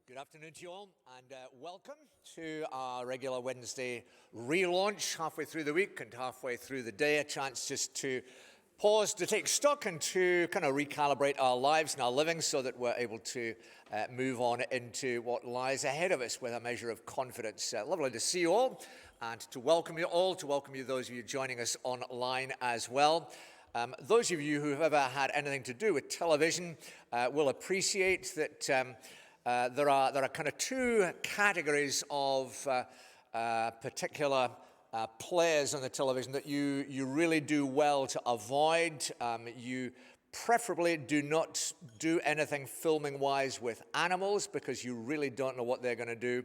Good afternoon to you all, and welcome to our regular Wednesday relaunch, halfway through the week and halfway through the day. A chance just to pause, to take stock and to kind of recalibrate our lives and our living so that we're able to move on into what lies ahead of us with a measure of confidence. Lovely to see you all and to welcome you all, to welcome you, those of you joining us online as well. Those of you who have ever had anything to do with television will appreciate that there are kind of two categories of particular players on the television that you really do well to avoid. You preferably do not do anything filming-wise with animals because you really don't know what they're going to do.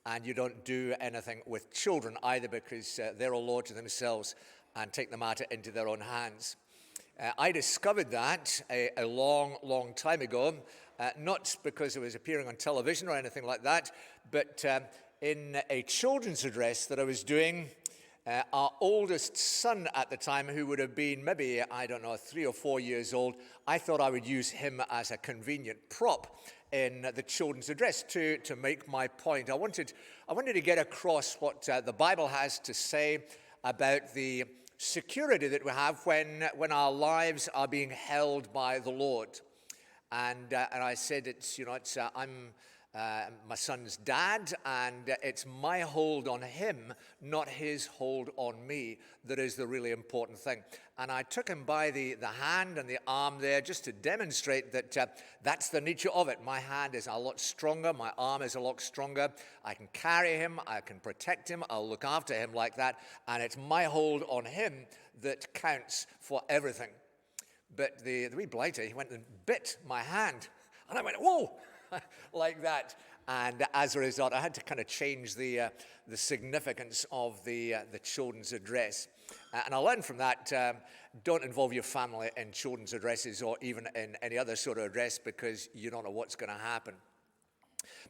And you don't do anything with children either because they're a law to themselves and take the matter into their own hands. I discovered that a long time ago, not because it was appearing on television or anything like that, but in a children's address that I was doing, our oldest son at the time, who would have been maybe, 3 or 4 years old, I thought I would use him as a convenient prop in the children's address to make my point. I wanted to get across what the Bible has to say about the security that we have when our lives are being held by the Lord. And I said I'm my son's dad, and it's my hold on him, not his hold on me, that is the really important thing. And I took him by the hand and the arm there just to demonstrate that that's the nature of it. My hand is a lot stronger, my arm is a lot stronger. I can carry him, I can protect him, I'll look after him like that, and it's my hold on him that counts for everything. But the wee blighter, he went and bit my hand, and I went, whoa! Like that, and as a result, I had to kind of change the significance of the children's address. And I learned from that, don't involve your family in children's addresses or even in any other sort of address because you don't know what's going to happen.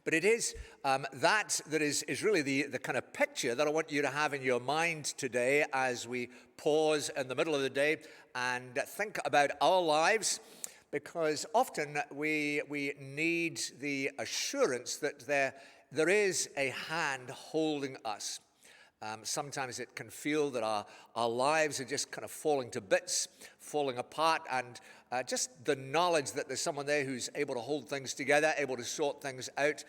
But it is that is really the kind of picture that I want you to have in your mind today as we pause in the middle of the day and think about our lives. Because often we need the assurance that there is a hand holding us. Sometimes it can feel that our lives are just kind of falling to bits, falling apart, and just the knowledge that there's someone there who's able to hold things together, able to sort things out,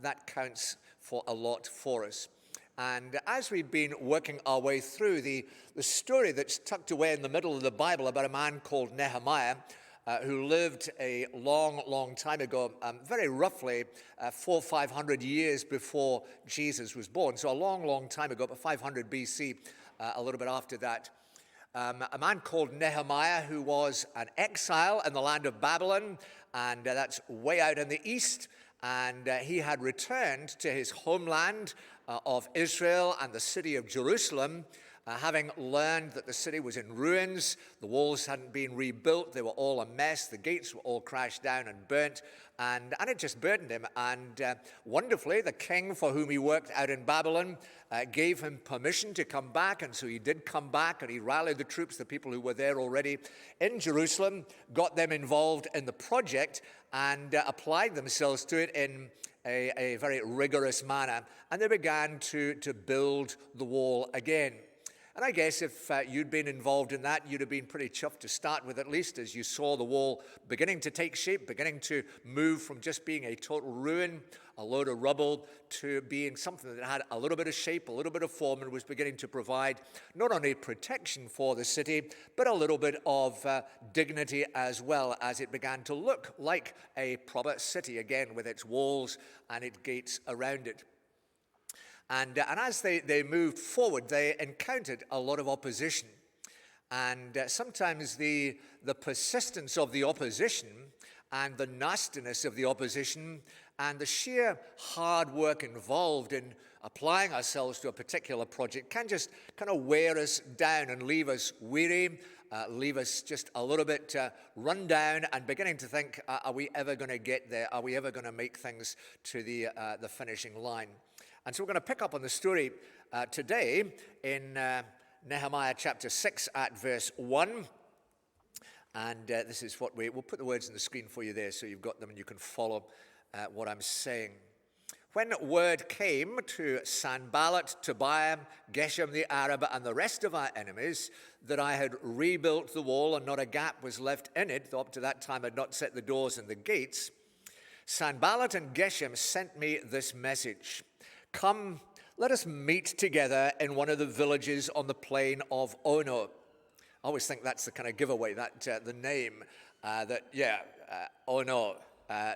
that counts for a lot for us. And as we've been working our way through the story that's tucked away in the middle of the Bible about a man called Nehemiah, who lived a long time ago, very roughly 400 or 500 years before Jesus was born. So a long time ago, about 500 BC, a little bit after that. A man called Nehemiah, who was an exile in the land of Babylon, and that's way out in the east. And he had returned to his homeland of Israel and the city of Jerusalem, having learned that the city was in ruins, the walls hadn't been rebuilt, they were all a mess, the gates were all crashed down and burnt, and it just burdened him. And wonderfully, the king for whom he worked out in Babylon gave him permission to come back, and so he did come back, and he rallied the troops, the people who were there already in Jerusalem, got them involved in the project, and applied themselves to it in a very rigorous manner, and they began to build the wall again. And I guess if you'd been involved in that, you'd have been pretty chuffed to start with, at least, as you saw the wall beginning to take shape, beginning to move from just being a total ruin, a load of rubble, to being something that had a little bit of shape, a little bit of form, and was beginning to provide not only protection for the city, but a little bit of dignity as well, as it began to look like a proper city again, with its walls and its gates around it. And as they moved forward, they encountered a lot of opposition. And sometimes the persistence of the opposition and the nastiness of the opposition and the sheer hard work involved in applying ourselves to a particular project can just kind of wear us down and leave us weary, leave us just a little bit run down and beginning to think, are we ever going to get there? Are we ever going to make things to the finishing line? And so we're going to pick up on the story today in Nehemiah chapter 6 at verse 1. And this is what we'll put the words on the screen for you there so you've got them and you can follow what I'm saying. When word came to Sanballat, Tobiah, Geshem the Arab, and the rest of our enemies that I had rebuilt the wall and not a gap was left in it, though up to that time I had not set the doors and the gates, Sanballat and Geshem sent me this message. Come, let us meet together in one of the villages on the plain of Ono. I always think that's the kind of giveaway, that the name, Ono.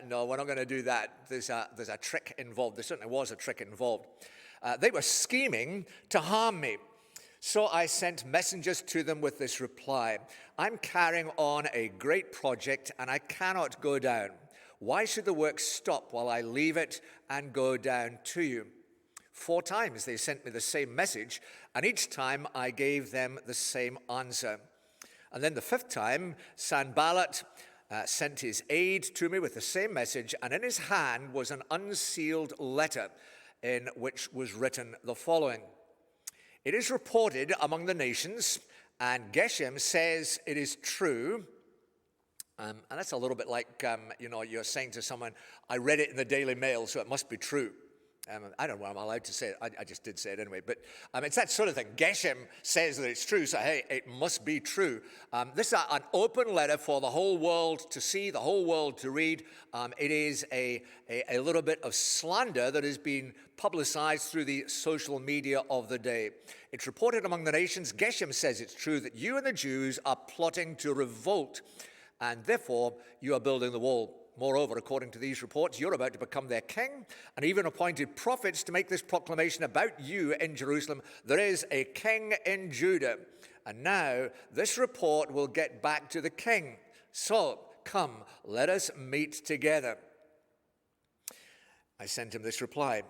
No, we're not going to do that. There's a trick involved. There certainly was a trick involved. They were scheming to harm me. So I sent messengers to them with this reply. I'm carrying on a great project and I cannot go down. Why should the work stop while I leave it and go down to you? 4 times they sent me the same message, and each time I gave them the same answer. And then the 5th time, Sanballat sent his aide to me with the same message, and in his hand was an unsealed letter in which was written the following. It is reported among the nations, and Geshem says it is true. And that's a little bit like, you're saying to someone, I read it in the Daily Mail, so it must be true. I don't know if I'm allowed to say it. I just did say it anyway. But it's that sort of thing. Geshem says that it's true, so hey, it must be true. This is an open letter for the whole world to see, the whole world to read. It is a little bit of slander that has been publicized through the social media of the day. It's reported among the nations. Geshem says it's true that you and the Jews are plotting to revolt, and therefore you are building the wall. Moreover, according to these reports, you're about to become their king, and even appointed prophets to make this proclamation about you in Jerusalem. There is a king in Judah. And now this report will get back to the king. So come, let us meet together. I sent him this reply.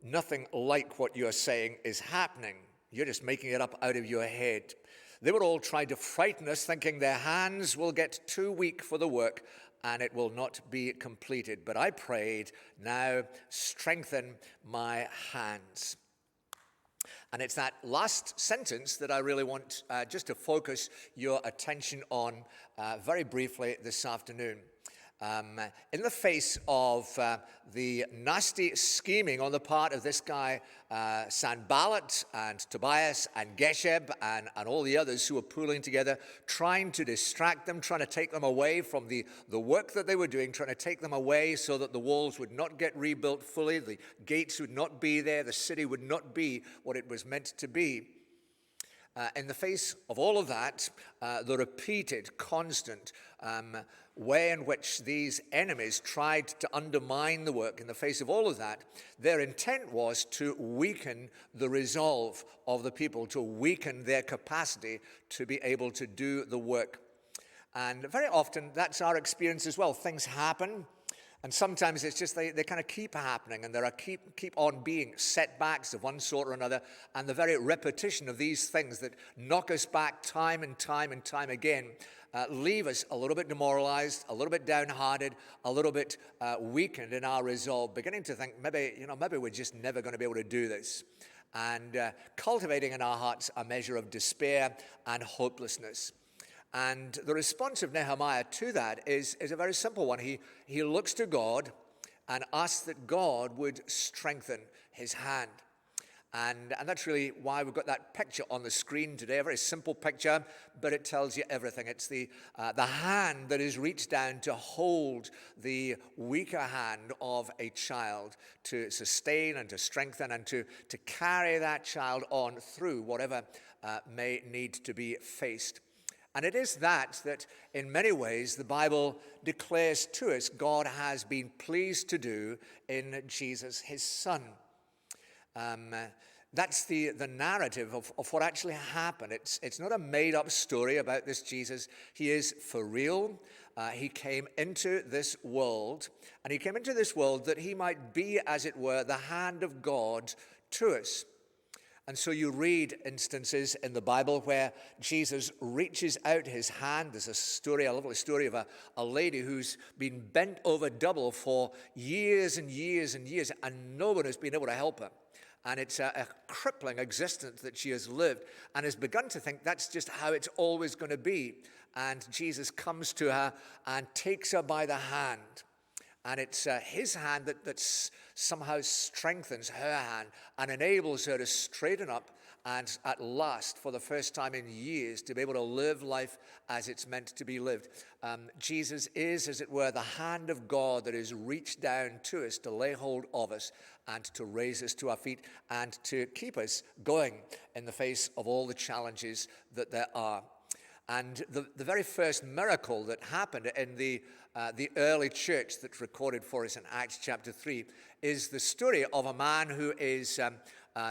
Nothing like what you're saying is happening. You're just making it up out of your head. They were all trying to frighten us, thinking their hands will get too weak for the work and it will not be completed. But I prayed, now strengthen my hands. And it's that last sentence that I really want just to focus your attention on very briefly this afternoon. In the face of the nasty scheming on the part of this guy, Sanballat and Tobias and Geshem and all the others who were pooling together, trying to distract them, trying to take them away from the work that they were doing, trying to take them away so that the walls would not get rebuilt fully, the gates would not be there, the city would not be what it was meant to be. In the face of all of that, the repeated, constant way in which these enemies tried to undermine the work, in the face of all of that, their intent was to weaken the resolve of the people, to weaken their capacity to be able to do the work. And very often, that's our experience as well. Things happen, and sometimes it's just they kind of keep happening, and there are keep on being setbacks of one sort or another, and the very repetition of these things that knock us back time and time and time again leave us a little bit demoralized, a little bit downhearted, a little bit weakened in our resolve, beginning to think maybe we're just never going to be able to do this, and cultivating in our hearts a measure of despair and hopelessness. And the response of Nehemiah to that is a very simple one. He looks to God and asks that God would strengthen his hand. And that's really why we've got that picture on the screen today, a very simple picture, but it tells you everything. It's the hand that is reached down to hold the weaker hand of a child, to sustain and to strengthen and to carry that child on through whatever may need to be faced. And it is that in many ways the Bible declares to us God has been pleased to do in Jesus, his son. That's the narrative of what actually happened. It's not a made-up story about this Jesus. He is for real. He came into this world, and he came into this world that he might be, as it were, the hand of God to us. And so you read instances in the Bible where Jesus reaches out his hand. There's a lovely story of a lady who's been bent over double for years and years and years, and no one has been able to help her. And it's a crippling existence that she has lived, and has begun to think that's just how it's always going to be. And Jesus comes to her and takes her by the hand And it's his hand that somehow strengthens her hand and enables her to straighten up and at last, for the first time in years, to be able to live life as it's meant to be lived. Jesus is, as it were, the hand of God that is reached down to us to lay hold of us and to raise us to our feet and to keep us going in the face of all the challenges that there are. And the very first miracle that happened in the early church that's recorded for us in Acts chapter 3 is the story of a man who is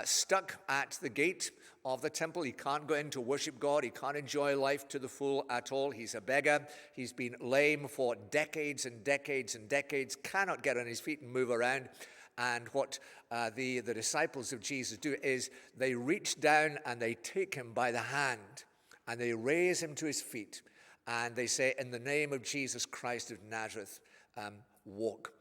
stuck at the gate of the temple. He can't go in to worship God. He can't enjoy life to the full at all. He's a beggar. He's been lame for decades and decades and decades, cannot get on his feet and move around. And what the disciples of Jesus do is they reach down and they take him by the hand and they raise him to his feet. And they say, in the name of Jesus Christ of Nazareth, walk.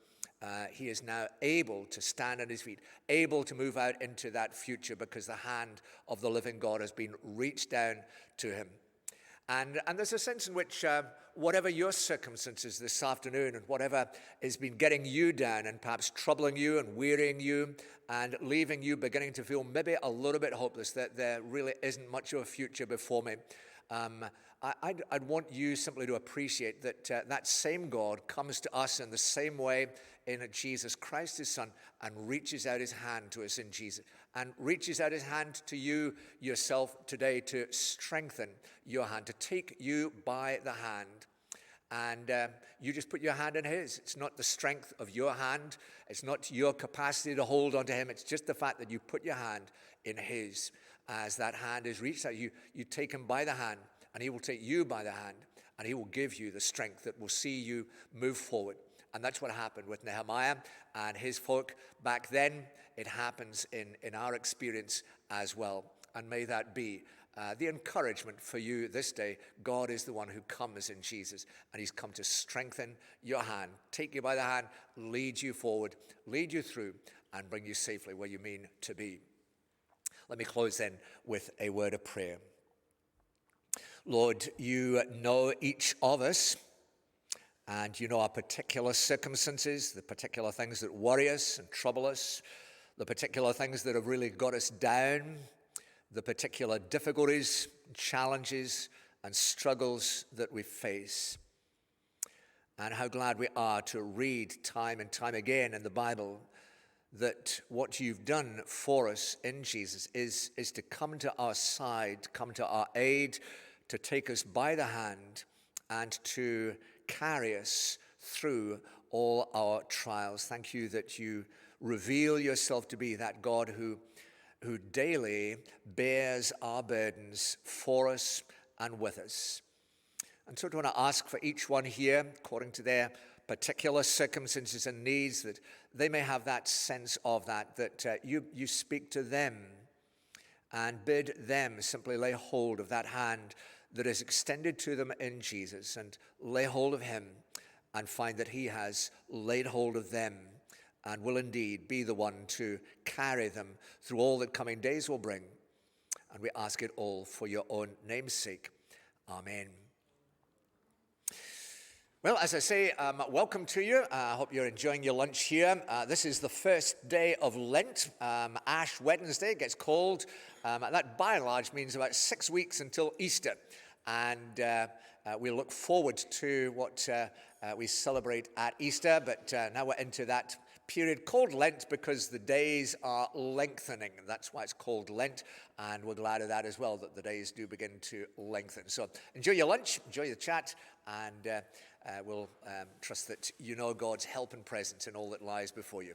He is now able to stand on his feet, able to move out into that future because the hand of the living God has been reached down to him. And there's a sense in which whatever your circumstances this afternoon and whatever has been getting you down and perhaps troubling you and wearying you and leaving you beginning to feel maybe a little bit hopeless, that there really isn't much of a future before me, I'd want you simply to appreciate that that same God comes to us in the same way in Jesus Christ, his Son, and reaches out his hand to us in Jesus, and reaches out his hand to you yourself today to strengthen your hand, to take you by the hand. And you just put your hand in his. It's not the strength of your hand. It's not your capacity to hold onto him. It's just the fact that you put your hand in his. As that hand is reached out, you take him by the hand, and he will take you by the hand, and he will give you the strength that will see you move forward. And that's what happened with Nehemiah and his folk back then. It happens in our experience as well. And may that be the encouragement for you this day. God is the one who comes in Jesus, and he's come to strengthen your hand, take you by the hand, lead you forward, lead you through, and bring you safely where you mean to be. Let me close then with a word of prayer. Lord, you know each of us, and you know our particular circumstances, the particular things that worry us and trouble us, the particular things that have really got us down, the particular difficulties, challenges, and struggles that we face. And how glad we are to read time and time again in the Bible that what you've done for us in Jesus is to come to our side, come to our aid, to take us by the hand, and to carry us through all our trials. Thank you that you reveal yourself to be that God who daily bears our burdens for us and with us. And so I want to ask for each one here, according to their particular circumstances and needs, that they may have that sense of that you speak to them and bid them simply lay hold of that hand that is extended to them in Jesus, and lay hold of him and find that he has laid hold of them and will indeed be the one to carry them through all that coming days will bring. And we ask it all for your own name's sake. Amen. Well, as I say, welcome to you. I hope you're enjoying your lunch here. This is the first day of Lent. Ash Wednesday gets called. That by and large means about 6 weeks until Easter. And we look forward to what we celebrate at Easter. But now we're into that period called Lent because the days are lengthening. That's why it's called Lent. And we're glad of that as well, that the days do begin to lengthen. So enjoy your lunch, enjoy the chat, and we'll trust that you know God's help and presence in all that lies before you.